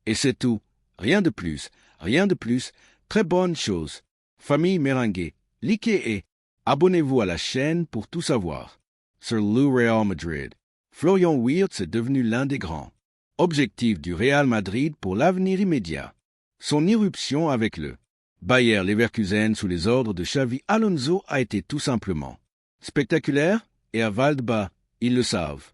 Et c'est tout. Rien de plus. Rien de plus. Très bonne chose. Famille Merengue, likez et abonnez-vous à la chaîne pour tout savoir. Sur le Real Madrid, Florian Wirtz est devenu l'un des grands. Objectif du Real Madrid pour l'avenir immédiat. Son irruption avec le Bayer Leverkusen sous les ordres de Xavi Alonso a été tout simplement spectaculaire, et à Waldbach, ils le savent.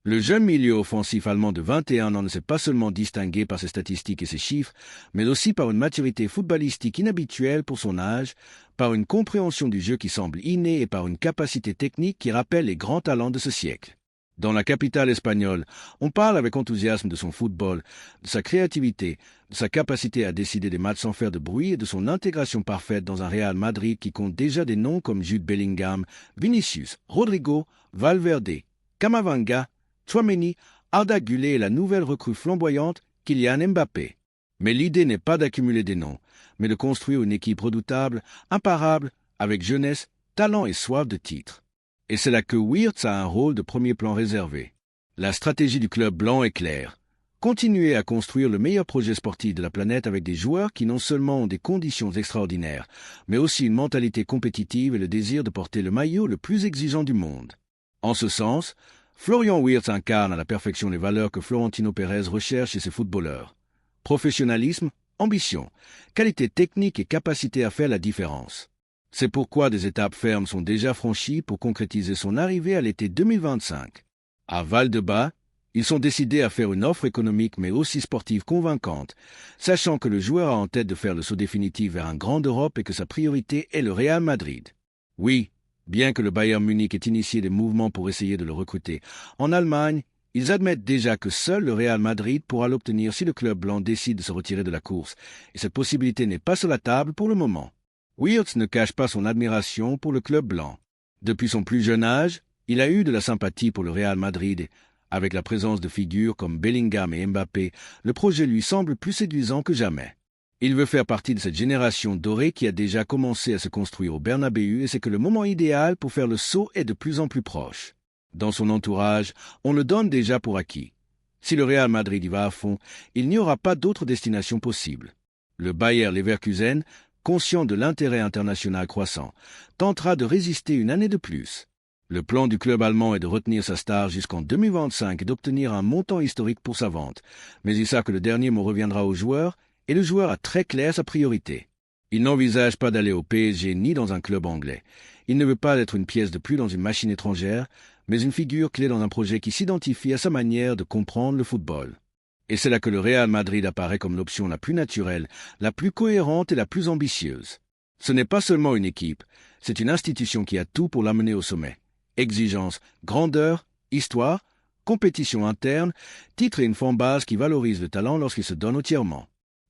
Le jeune milieu offensif allemand de 21 ans ne s'est pas seulement distingué par ses statistiques et ses chiffres, mais aussi par une maturité footballistique inhabituelle pour son âge, par une compréhension du jeu qui semble innée et par une capacité technique qui rappelle les grands talents de ce siècle. Dans la capitale espagnole, on parle avec enthousiasme de son football, de sa créativité, de sa capacité à décider des matchs sans faire de bruit et de son intégration parfaite dans un Real Madrid qui compte déjà des noms comme Jude Bellingham, Vinicius, Rodrigo, Valverde, Camavinga, Tchouaméni, Arda Güler et la nouvelle recrue flamboyante, Kylian Mbappé. Mais l'idée n'est pas d'accumuler des noms, mais de construire une équipe redoutable, imparable, avec jeunesse, talent et soif de titres. Et c'est là que Wirtz a un rôle de premier plan réservé. La stratégie du club blanc est claire. Continuer à construire le meilleur projet sportif de la planète avec des joueurs qui non seulement ont des conditions extraordinaires, mais aussi une mentalité compétitive et le désir de porter le maillot le plus exigeant du monde. En ce sens, Florian Wirtz incarne à la perfection les valeurs que Florentino Pérez recherche chez ses footballeurs. Professionnalisme, ambition, qualité technique et capacité à faire la différence. C'est pourquoi des étapes fermes sont déjà franchies pour concrétiser son arrivée à l'été 2025. À Waldbach, ils sont décidés à faire une offre économique mais aussi sportive convaincante, sachant que le joueur a en tête de faire le saut définitif vers un grand Europe et que sa priorité est le Real Madrid. Oui, bien que le Bayern Munich ait initié des mouvements pour essayer de le recruter, en Allemagne, ils admettent déjà que seul le Real Madrid pourra l'obtenir si le club blanc décide de se retirer de la course, et cette possibilité n'est pas sur la table pour le moment. Wirtz ne cache pas son admiration pour le club blanc. Depuis son plus jeune âge, il a eu de la sympathie pour le Real Madrid et, avec la présence de figures comme Bellingham et Mbappé, le projet lui semble plus séduisant que jamais. Il veut faire partie de cette génération dorée qui a déjà commencé à se construire au Bernabéu et c'est que le moment idéal pour faire le saut est de plus en plus proche. Dans son entourage, on le donne déjà pour acquis. Si le Real Madrid y va à fond, il n'y aura pas d'autre destination possible. Le Bayer Leverkusen, conscient de l'intérêt international croissant, tentera de résister une année de plus. Le plan du club allemand est de retenir sa star jusqu'en 2025 et d'obtenir un montant historique pour sa vente. Mais il sait que le dernier mot reviendra au joueur, et le joueur a très clair sa priorité. Il n'envisage pas d'aller au PSG ni dans un club anglais. Il ne veut pas être une pièce de plus dans une machine étrangère, mais une figure clé dans un projet qui s'identifie à sa manière de comprendre le football. Et c'est là que le Real Madrid apparaît comme l'option la plus naturelle, la plus cohérente et la plus ambitieuse. Ce n'est pas seulement une équipe, c'est une institution qui a tout pour l'amener au sommet. Exigence, grandeur, histoire, compétition interne, titre et une fanbase qui valorise le talent lorsqu'il se donne entièrement.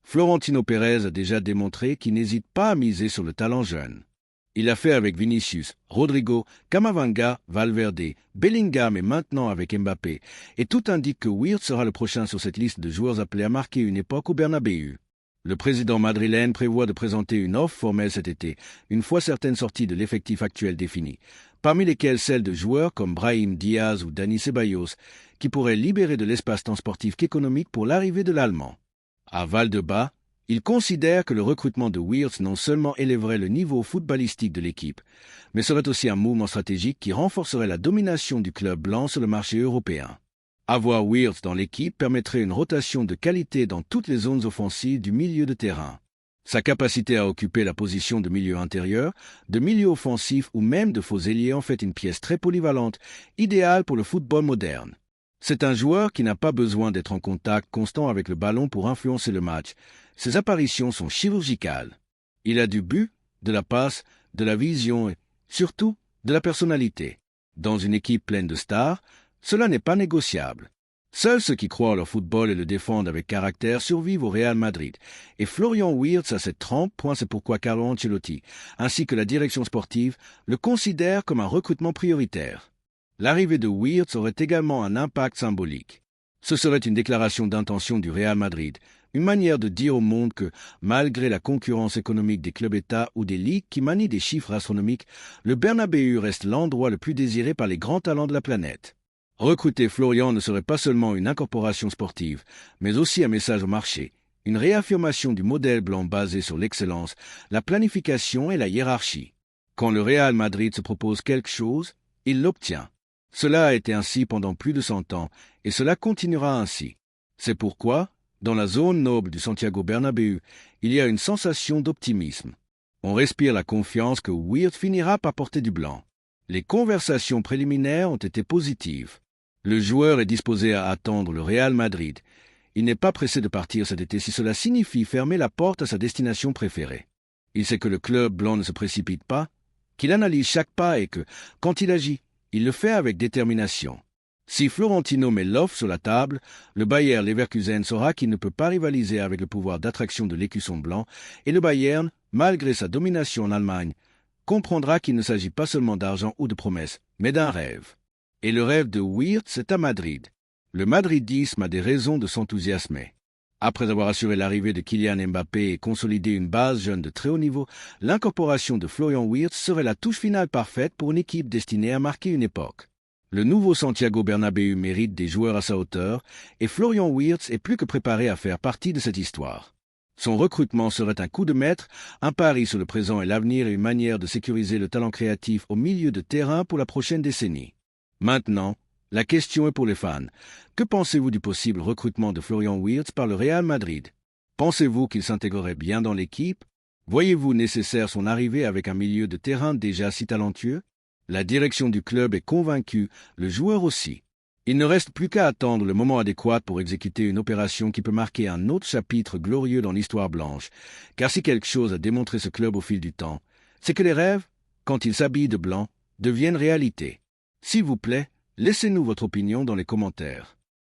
Florentino Pérez a déjà démontré qu'il n'hésite pas à miser sur le talent jeune. Il l'a fait avec Vinicius, Rodrigo, Camavinga, Valverde, Bellingham et maintenant avec Mbappé, et tout indique que Wirtz sera le prochain sur cette liste de joueurs appelés à marquer une époque au Bernabéu. Le président madrilène prévoit de présenter une offre formelle cet été, une fois certaines sorties de l'effectif actuel défini, parmi lesquelles celles de joueurs comme Brahim Diaz ou Dani Ceballos, qui pourraient libérer de l'espace tant sportif qu'économique pour l'arrivée de l'Allemand. À Waldbach, il considère que le recrutement de Wirtz non seulement élèverait le niveau footballistique de l'équipe, mais serait aussi un mouvement stratégique qui renforcerait la domination du club blanc sur le marché européen. Avoir Wirtz dans l'équipe permettrait une rotation de qualité dans toutes les zones offensives du milieu de terrain. Sa capacité à occuper la position de milieu intérieur, de milieu offensif ou même de faux ailier en fait une pièce très polyvalente, idéale pour le football moderne. C'est un joueur qui n'a pas besoin d'être en contact constant avec le ballon pour influencer le match. Ses apparitions sont chirurgicales. Il a du but, de la passe, de la vision et, surtout, de la personnalité. Dans une équipe pleine de stars, cela n'est pas négociable. Seuls ceux qui croient à leur football et le défendent avec caractère survivent au Real Madrid. Et Florian Wirtz a cette trempe, c'est pourquoi Carlo Ancelotti, ainsi que la direction sportive, le considèrent comme un recrutement prioritaire. L'arrivée de Wirtz aurait également un impact symbolique. Ce serait une déclaration d'intention du Real Madrid, une manière de dire au monde que, malgré la concurrence économique des clubs-États ou des ligues qui manient des chiffres astronomiques, le Bernabéu reste l'endroit le plus désiré par les grands talents de la planète. Recruter Florian ne serait pas seulement une incorporation sportive, mais aussi un message au marché, une réaffirmation du modèle blanc basé sur l'excellence, la planification et la hiérarchie. Quand le Real Madrid se propose quelque chose, il l'obtient. Cela a été ainsi pendant plus de 100 ans, et cela continuera ainsi. C'est pourquoi, dans la zone noble du Santiago Bernabéu, il y a une sensation d'optimisme. On respire la confiance que Weird finira par porter du blanc. Les conversations préliminaires ont été positives. Le joueur est disposé à attendre le Real Madrid. Il n'est pas pressé de partir cet été si cela signifie fermer la porte à sa destination préférée. Il sait que le club blanc ne se précipite pas, qu'il analyse chaque pas et que, quand il agit, il le fait avec détermination. Si Florentino met l'offre sur la table, le Bayer Leverkusen saura qu'il ne peut pas rivaliser avec le pouvoir d'attraction de l'écusson blanc, et le Bayern, malgré sa domination en Allemagne, comprendra qu'il ne s'agit pas seulement d'argent ou de promesses, mais d'un rêve. Et le rêve de Weird, c'est à Madrid. Le madridisme a des raisons de s'enthousiasmer. Après avoir assuré l'arrivée de Kylian Mbappé et consolidé une base jeune de très haut niveau, l'incorporation de Florian Weird serait la touche finale parfaite pour une équipe destinée à marquer une époque. Le nouveau Santiago Bernabéu mérite des joueurs à sa hauteur, et Florian Wirtz est plus que préparé à faire partie de cette histoire. Son recrutement serait un coup de maître, un pari sur le présent et l'avenir et une manière de sécuriser le talent créatif au milieu de terrain pour la prochaine décennie. Maintenant, la question est pour les fans. Que pensez-vous du possible recrutement de Florian Wirtz par le Real Madrid? Pensez-vous qu'il s'intégrerait bien dans l'équipe? Voyez-vous nécessaire son arrivée avec un milieu de terrain déjà si talentueux? La direction du club est convaincue, le joueur aussi. Il ne reste plus qu'à attendre le moment adéquat pour exécuter une opération qui peut marquer un autre chapitre glorieux dans l'histoire blanche. Car si quelque chose a démontré ce club au fil du temps, c'est que les rêves, quand ils s'habillent de blanc, deviennent réalité. S'il vous plaît, laissez-nous votre opinion dans les commentaires.